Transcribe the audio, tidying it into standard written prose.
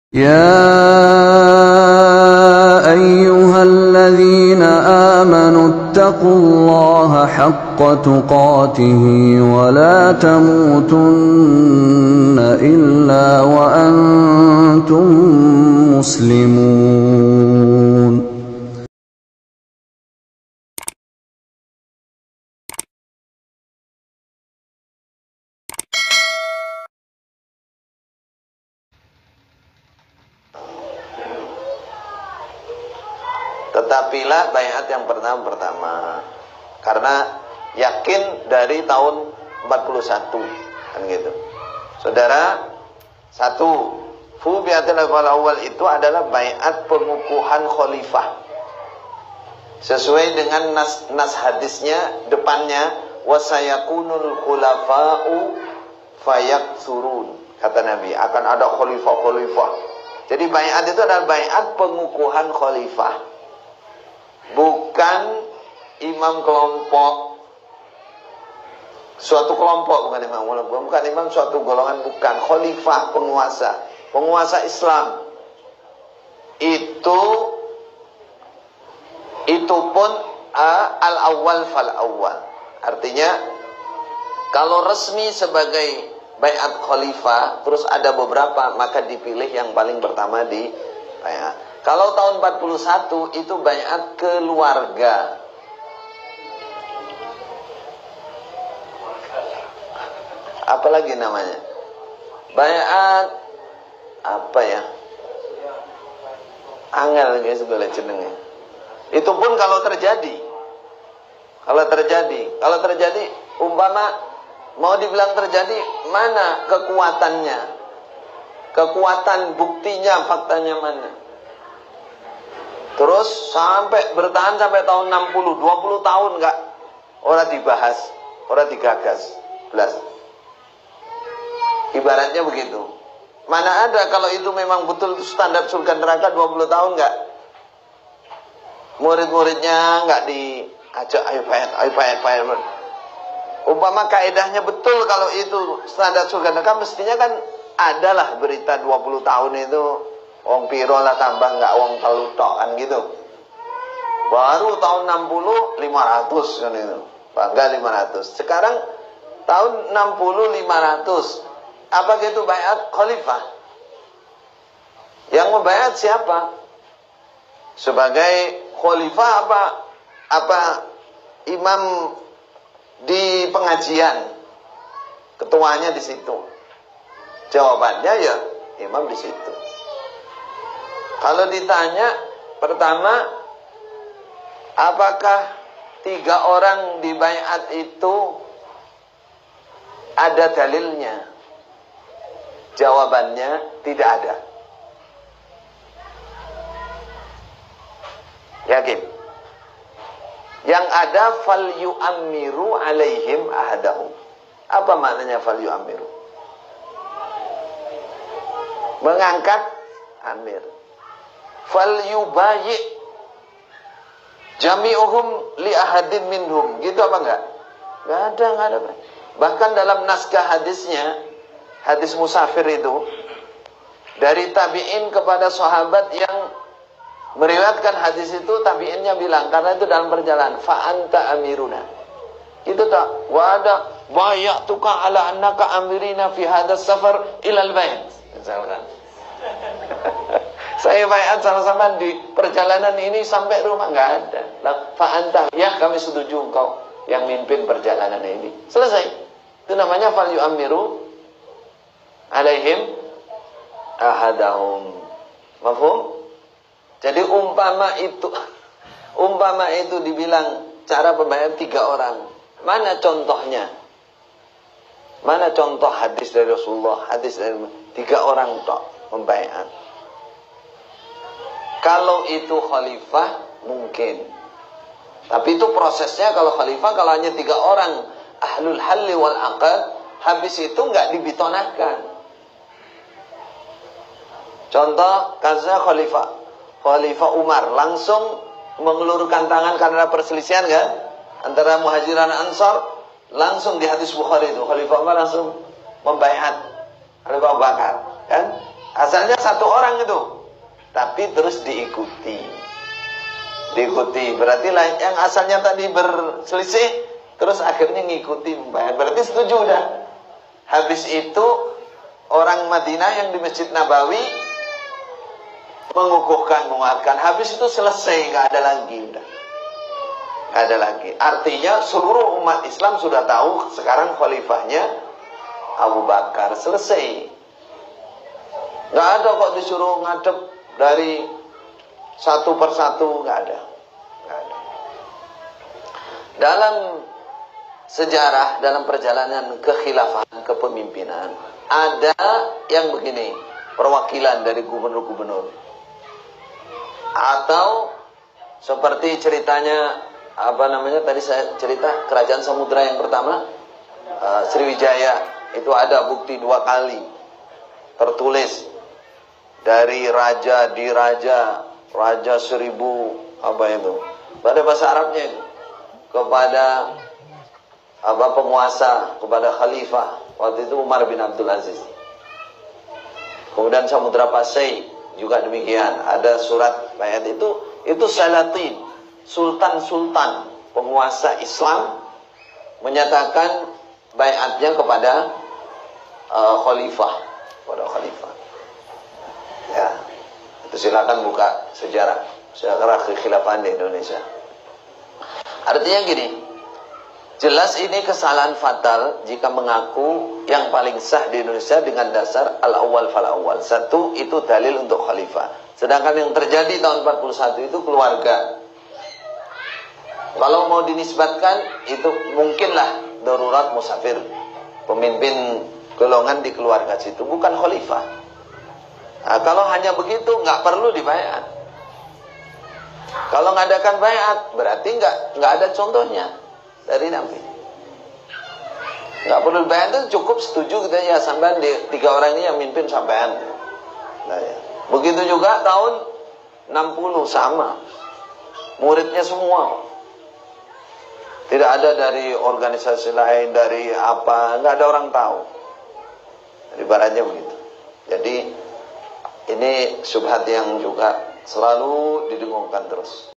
يا أيها الذين آمنوا اتقوا الله حق تقاته ولا تموتن إلا وأنتم مسلمون. Tetapilah bayat yang pertama karena yakin dari tahun 41 kan gitu. Saudara, satu, fu biatil awal itu adalah bayat pengukuhan khalifah. Sesuai dengan nas hadisnya depannya wasayakunul khulafa'u fayaksurun. Kata Nabi, akan ada khalifah-khalifah. Jadi bayat itu adalah bayat pengukuhan khalifah. Bukan imam kelompok, suatu kelompok, bukan imam suatu golongan, bukan. Khalifah, penguasa Islam. Itu pun al-awwal fal-awwal. Artinya kalau resmi sebagai bayat khalifah, terus ada beberapa, maka dipilih yang paling pertama di bayat. Kalau tahun 41 itu bayat keluarga. Apalagi namanya? Bayat apa ya? Angel guys boleh jenenge. Itu pun kalau terjadi. Kalau terjadi umpama mau dibilang terjadi, mana kekuatannya? Kekuatan buktinya, faktanya mana? Terus sampai bertahan sampai tahun 60, 20 tahun enggak orang dibahas, orang digagas. Belas. Ibaratnya begitu. Mana ada kalau itu memang betul standar surga neraka 20 tahun enggak? Murid-muridnya enggak diajak ayo payat. Umpama kaedahnya betul kalau itu standar surga neraka, mestinya kan adalah berita 20 tahun itu wong piro lah tambah enggak wong telu tok kan gitu. Baru tahun 60 500 kan itu. Bangga 500. Sekarang tahun 60 500. Apa gitu bayat khalifah? Yang membayat siapa? Sebagai khalifah apa imam di pengajian? Ketuanya di situ. Jawabannya ya imam di situ. Kalau ditanya pertama, apakah 3 orang di bayat itu ada dalilnya? Jawabannya tidak ada. Yakin? Yang ada fal yu'ammiru alaihim ahadahum. Apa maknanya fal yu'ammiru? Mengangkat amir. Fal yubayyi jami'uhum li ahadin minhum. Gitu apa enggak? Enggak ada. Bahkan dalam naskah hadisnya, hadis musafir itu, dari tabi'in kepada sahabat yang meriwayatkan hadis itu, tabi'innya bilang, karena itu dalam perjalanan, fa anta amiruna. Itu tak, wa ada bayatuka ala annaka amirina fi hadas safar ilal bait. Misalkan. Saya bayat sama-sama di perjalanan ini sampai rumah, enggak ada. Fa'anta, ya kami setuju engkau yang mimpin perjalanan ini. Selesai. Itu namanya fal yu'ammiru alaihim ahadahum. Mafhum? Jadi umpama itu dibilang cara pembayat 3 orang. Mana contohnya? Mana contoh hadis dari Rasulullah? Hadis dari 3 orang tok pembayat. Kalau itu khalifah mungkin. Tapi itu prosesnya kalau khalifah, kalau hanya 3 orang ahlul halli wal aqd, habis itu enggak dibitonakan. Contoh kasusnya Khalifah Umar langsung mengelurkan tangan karena perselisihan kan antara Muhajirin dan Ansar, langsung di hadis Bukhari itu Khalifah Umar langsung membaiat Khalifah Abu Bakar kan. Asalnya satu orang itu, tapi terus diikuti. Berarti lah yang asalnya tadi berselisih, terus akhirnya ngikuti membayar. Berarti setuju udah. Habis itu orang Madinah yang di Masjid Nabawi mengukuhkan. Habis itu selesai, nggak ada lagi udah. Nggak ada lagi. Artinya seluruh umat Islam sudah tahu sekarang khalifahnya Abu Bakar. Selesai. Nggak ada kok disuruh ngadep dari satu persatu, nggak ada. Dalam sejarah, dalam perjalanan kekhilafahan, kepemimpinan, ada yang begini, perwakilan dari gubernur-gubernur. Atau seperti ceritanya, tadi saya cerita kerajaan Samudra yang pertama, Sriwijaya, itu ada bukti 2 kali tertulis dari raja di raja 1000 pada bahasa Arabnya itu, kepada penguasa, kepada khalifah waktu itu Umar bin Abdul Aziz. Kemudian Samudra Pasai juga demikian, ada surat bayat itu Salatin, sultan-sultan penguasa Islam menyatakan bayatnya kepada khalifah, ya. Itu silakan buka sejarah kekhilafahan di Indonesia. Artinya gini, jelas ini kesalahan fatal jika mengaku yang paling sah di Indonesia dengan dasar al-awwal fal-awwal. Satu, itu dalil untuk khalifah. Sedangkan yang terjadi tahun 41 itu keluarga. Kalau mau dinisbatkan, itu mungkinlah darurat musafir, pemimpin golongan di keluarga situ, bukan khalifah. Nah, kalau hanya begitu, nggak perlu dibayar. Kalau ngadakan bayat, berarti nggak ada contohnya dari Nabi. Nggak perlu bayat, itu cukup setuju kita ya sampean di 3 orang ini yang mimpin sampean. Nah, ya. Begitu juga tahun 60 sama, muridnya semua. Tidak ada dari organisasi lain, dari apa, nggak ada orang tahu. Ibaratnya begitu. Jadi ini syubhat yang juga selalu didengungkan terus.